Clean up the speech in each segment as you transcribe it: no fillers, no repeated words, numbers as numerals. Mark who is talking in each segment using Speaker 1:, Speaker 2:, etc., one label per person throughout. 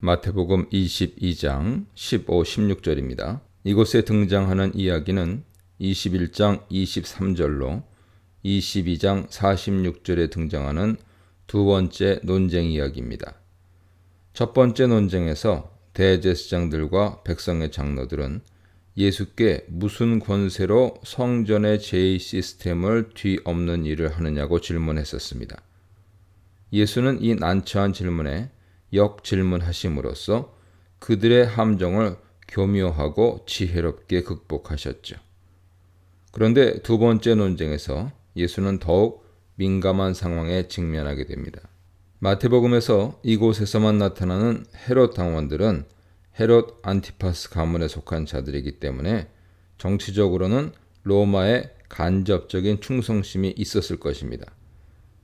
Speaker 1: 마태복음 22장 15, 16절입니다. 이곳에 등장하는 이야기는 21장 23절로 22장 46절에 등장하는 두 번째 논쟁 이야기입니다. 첫 번째 논쟁에서 대제사장들과 백성의 장로들은 예수께 무슨 권세로 성전의 제의 시스템을 뒤엎는 일을 하느냐고 질문했었습니다. 예수는 이 난처한 질문에 역질문하심으로써 그들의 함정을 교묘하고 지혜롭게 극복하셨죠. 그런데 두 번째 논쟁에서 예수는 더욱 민감한 상황에 직면하게 됩니다. 마태복음에서 이곳에서만 나타나는 헤롯 당원들은 헤롯 안티파스 가문에 속한 자들이기 때문에 정치적으로는 로마의 간접적인 충성심이 있었을 것입니다.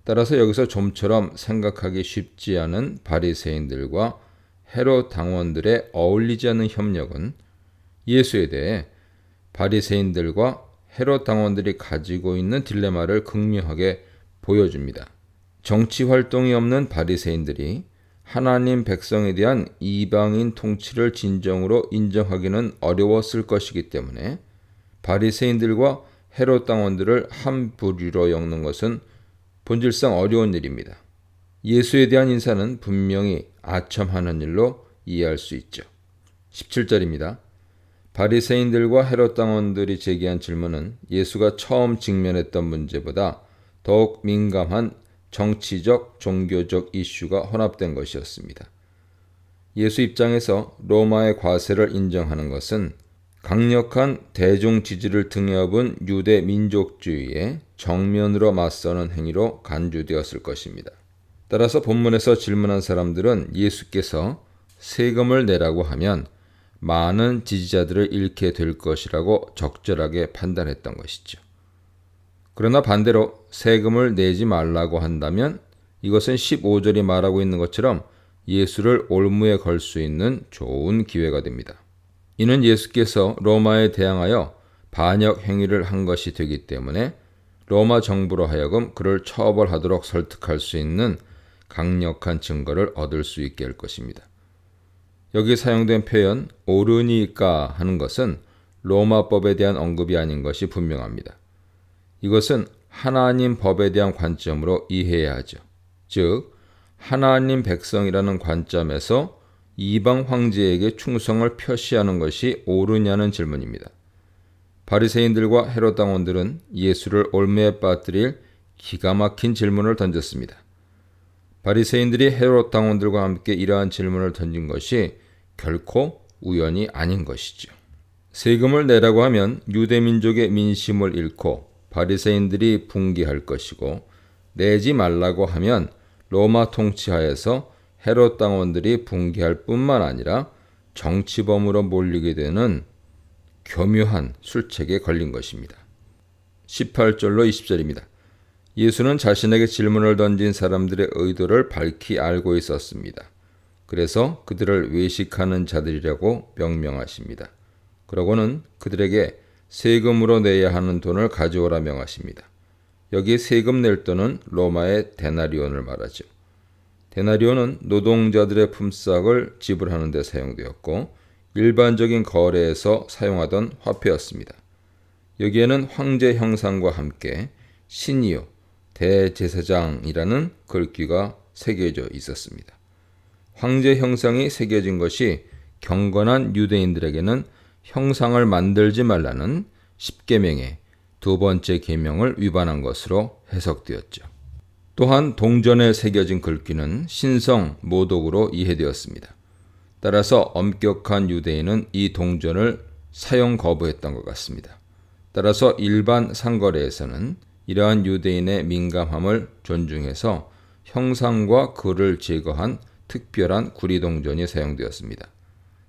Speaker 1: 따라서 여기서 좀처럼 생각하기 쉽지 않은 바리새인들과 헤롯 당원들의 어울리지 않는 협력은 예수에 대해 바리새인들과 헤롯 당원들이 가지고 있는 딜레마를 극명하게 보여줍니다. 정치 활동이 없는 바리새인들이 하나님 백성에 대한 이방인 통치를 진정으로 인정하기는 어려웠을 것이기 때문에 바리새인들과 헤롯 당원들을 한 부류로 엮는 것은 본질상 어려운 일입니다. 예수에 대한 인사는 분명히 아첨하는 일로 이해할 수 있죠. 17절입니다. 바리새인들과 헤롯 당원들이 제기한 질문은 예수가 처음 직면했던 문제보다 더욱 민감한 정치적, 종교적 이슈가 혼합된 것이었습니다. 예수 입장에서 로마의 과세를 인정하는 것은 강력한 대중 지지를 등에 업은 유대 민족주의에 정면으로 맞서는 행위로 간주되었을 것입니다. 따라서 본문에서 질문한 사람들은 예수께서 세금을 내라고 하면 많은 지지자들을 잃게 될 것이라고 적절하게 판단했던 것이죠. 그러나 반대로 세금을 내지 말라고 한다면 이것은 15절이 말하고 있는 것처럼 예수를 올무에 걸 수 있는 좋은 기회가 됩니다. 이는 예수께서 로마에 대항하여 반역 행위를 한 것이 되기 때문에 로마 정부로 하여금 그를 처벌하도록 설득할 수 있는 강력한 증거를 얻을 수 있게 할 것입니다. 여기 사용된 표현 오르니까 하는 것은 로마법에 대한 언급이 아닌 것이 분명합니다. 이것은 하나님 법에 대한 관점으로 이해해야 하죠. 즉 하나님 백성이라는 관점에서 이방 황제에게 충성을 표시하는 것이 옳으냐는 질문입니다. 바리새인들과 헤롯 당원들은 예수를 올무에 빠뜨릴 기가 막힌 질문을 던졌습니다. 바리새인들이 헤롯 당원들과 함께 이러한 질문을 던진 것이 결코 우연이 아닌 것이죠. 세금을 내라고 하면 유대민족의 민심을 잃고 바리새인들이 붕괴할 것이고 내지 말라고 하면 로마 통치하에서 헤롯 당원들이 붕괴할 뿐만 아니라 정치범으로 몰리게 되는 교묘한 술책에 걸린 것입니다. 18절로 20절입니다. 예수는 자신에게 질문을 던진 사람들의 의도를 밝히 알고 있었습니다. 그래서 그들을 외식하는 자들이라고 명명하십니다. 그러고는 그들에게 세금으로 내야 하는 돈을 가져오라 명하십니다. 여기 세금 낼 돈은 로마의 데나리온을 말하죠. 데나리온은 노동자들의 품삯을 지불하는 데 사용되었고 일반적인 거래에서 사용하던 화폐였습니다. 여기에는 황제 형상과 함께 신이요 대제사장이라는 글귀가 새겨져 있었습니다. 황제 형상이 새겨진 것이 경건한 유대인들에게는 형상을 만들지 말라는 십계명의 두 번째 계명을 위반한 것으로 해석되었죠. 또한 동전에 새겨진 글귀는 신성 모독으로 이해되었습니다. 따라서 엄격한 유대인은 이 동전을 사용 거부했던 것 같습니다. 따라서 일반 상거래에서는 이러한 유대인의 민감함을 존중해서 형상과 글을 제거한 특별한 구리동전이 사용되었습니다.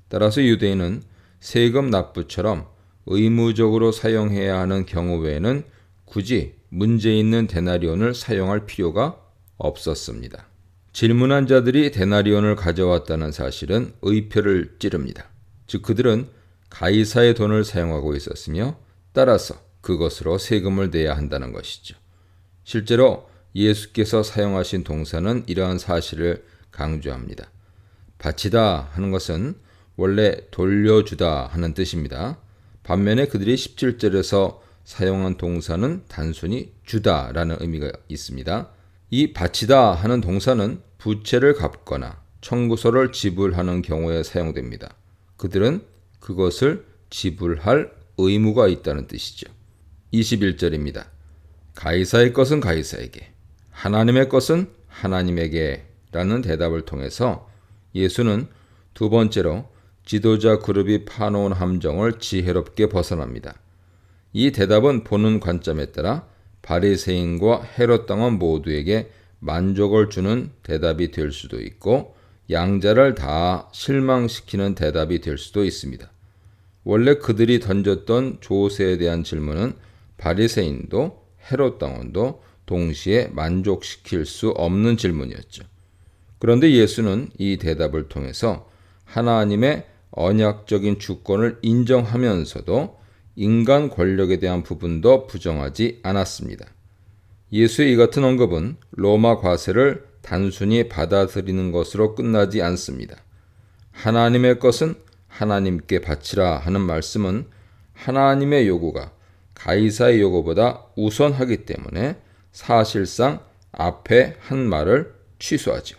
Speaker 1: 따라서 유대인은 세금 납부처럼 의무적으로 사용해야 하는 경우 외에는 굳이 문제 있는 데나리온을 사용할 필요가 없었습니다. 질문한 자들이 데나리온을 가져왔다는 사실은 의표를 찌릅니다. 즉 그들은 가이사의 돈을 사용하고 있었으며 따라서 그것으로 세금을 내야 한다는 것이죠. 실제로 예수께서 사용하신 동사는 이러한 사실을 강조합니다. 바치다 하는 것은 원래 돌려주다 하는 뜻입니다. 반면에 그들이 17절에서 사용한 동사는 단순히 주다라는 의미가 있습니다. 이 바치다 하는 동사는 부채를 갚거나 청구서를 지불하는 경우에 사용됩니다. 그들은 그것을 지불할 의무가 있다는 뜻이죠. 21절입니다. 가이사의 것은 가이사에게, 하나님의 것은 하나님에게 라는 대답을 통해서 예수는 두 번째로 지도자 그룹이 파놓은 함정을 지혜롭게 벗어납니다. 이 대답은 보는 관점에 따라 바리새인과 헤롯 당원 모두에게 만족을 주는 대답이 될 수도 있고 양자를 다 실망시키는 대답이 될 수도 있습니다. 원래 그들이 던졌던 조세에 대한 질문은 바리새인도 헤롯 당원도 동시에 만족시킬 수 없는 질문이었죠. 그런데 예수는 이 대답을 통해서 하나님의 언약적인 주권을 인정하면서도 인간 권력에 대한 부분도 부정하지 않았습니다. 예수의 이 같은 언급은 로마 과세를 단순히 받아들이는 것으로 끝나지 않습니다. 하나님의 것은 하나님께 바치라 하는 말씀은 하나님의 요구가 가이사의 요구보다 우선하기 때문에 사실상 앞에 한 말을 취소하죠.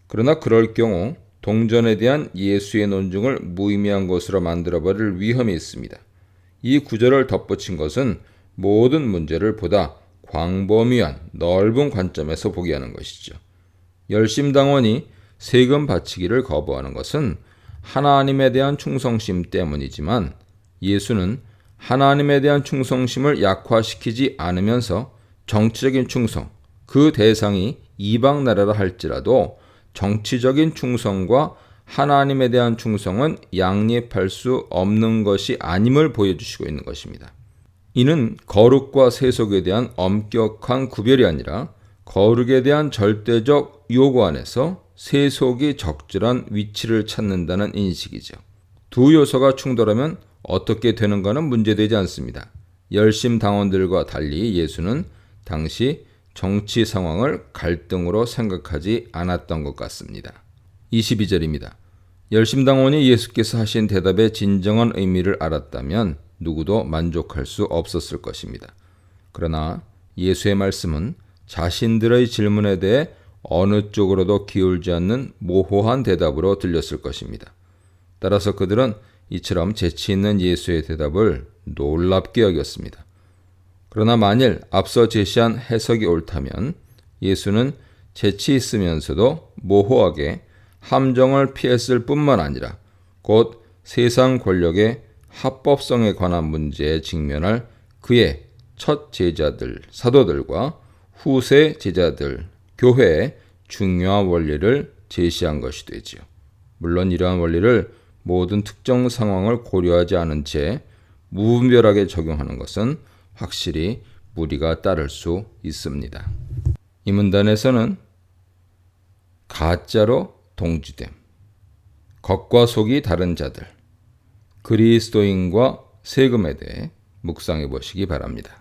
Speaker 1: 그러나 그럴 경우 동전에 대한 예수의 논증을 무의미한 것으로 만들어버릴 위험이 있습니다. 이 구절을 덧붙인 것은 모든 문제를 보다 광범위한 넓은 관점에서 보게 하는 것이죠. 열심당원이 세금 바치기를 거부하는 것은 하나님에 대한 충성심 때문이지만 예수는 하나님에 대한 충성심을 약화시키지 않으면서 정치적인 충성, 그 대상이 이방 나라라 할지라도 정치적인 충성과 하나님에 대한 충성은 양립할 수 없는 것이 아님을 보여주시고 있는 것입니다. 이는 거룩과 세속에 대한 엄격한 구별이 아니라 거룩에 대한 절대적 요구 안에서 세속이 적절한 위치를 찾는다는 인식이죠. 두 요소가 충돌하면 어떻게 되는가는 문제되지 않습니다. 열심 당원들과 달리 예수는 당시 정치 상황을 갈등으로 생각하지 않았던 것 같습니다. 22절입니다. 열심당원이 예수께서 하신 대답의 진정한 의미를 알았다면 누구도 만족할 수 없었을 것입니다. 그러나 예수의 말씀은 자신들의 질문에 대해 어느 쪽으로도 기울지 않는 모호한 대답으로 들렸을 것입니다. 따라서 그들은 이처럼 재치 있는 예수의 대답을 놀랍게 여겼습니다. 그러나 만일 앞서 제시한 해석이 옳다면 예수는 재치 있으면서도 모호하게 함정을 피했을 뿐만 아니라 곧 세상 권력의 합법성에 관한 문제에 직면할 그의 첫 제자들, 사도들과 후세 제자들, 교회의 중요한 원리를 제시한 것이 되지요. 물론 이러한 원리를 모든 특정 상황을 고려하지 않은 채 무분별하게 적용하는 것은 확실히 무리가 따를 수 있습니다. 이 문단에서는 가짜로 동지됨, 겉과 속이 다른 자들, 그리스도인과 세금에 대해 묵상해 보시기 바랍니다.